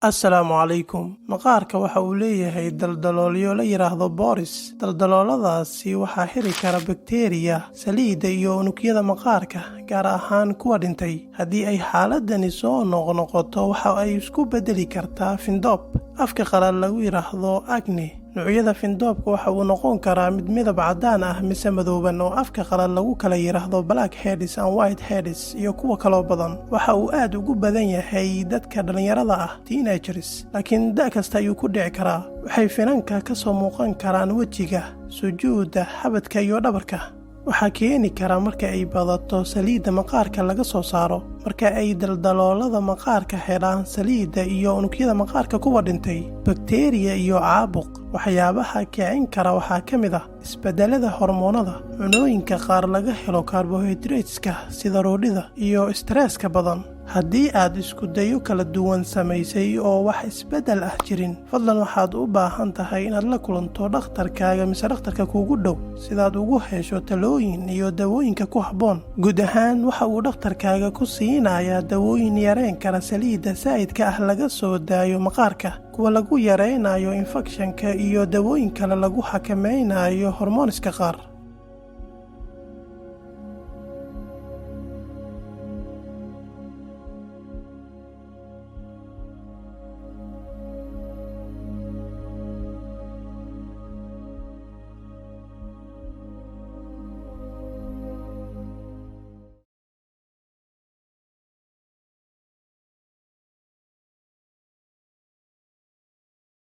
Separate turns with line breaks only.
Assalaamu calaykum. Maqaarka waxa uu leeyahay daldaloolyo la yiraahdo boris. Daldalooladaasi waxaa xiri kara bakteeriya, saliidda iyo unugyada maqaarka, gaar ahaan kuwa dhintay. Haddii ay xaaladani soo noqnoqoto, waxa ay isku beddeli kartaa findoob. Afka qalaad lagu yiraahdo acne. Noocyada findoobka waxa uu noqon karaa mid midab caddaan ah mise madooban oo afka qalaad lagu kala yiraahdo blackheads and whiteheads iyo kuwa kaloo badan. Waxa uu aad ugu badan yahay dadka dhalinyarada ah teenagers, laakiin da' kasta ayuu ku dhici karaa. Waxay finanka ka soo muuqan karaan wejiga, sujuudda, xabadka iyo dhabarka. Waxaa keeni kara marka ay badato saliidda maqaarka laga soo saaro. Marka ay daldaloolada maqaarka helaan saliidda iyo unugyada maqaarka kuwa dhintay, bakteeriya iyo caabuq. Waxyaabaha kicin kara waxaa ka mid ah isbedelada hormoonada, cunooyinka qaar laga helo carbohydrateska sida roodhida, iyo stresska badan. Haddii aad isku dayo kala duwan samaysay oo wax isbedel ah jirin, fadlan waxaad u baahan tahay inaad la kulanto dhakhtarkaaga mise dhakhtarka kuugu dhow sidaad ugu hesho talooyin iyo dawooyinka ku habboon. Guud ahaan, waxa uu dhakhtarkaaga ku siinayaa dawooyin yareyn kara saliidda saa'idka ah laga soo daayo maqaarka, kuwa lagu yareynayo infekshanka iyo dawooyin kale lagu xakameynayo hormooniska qaar.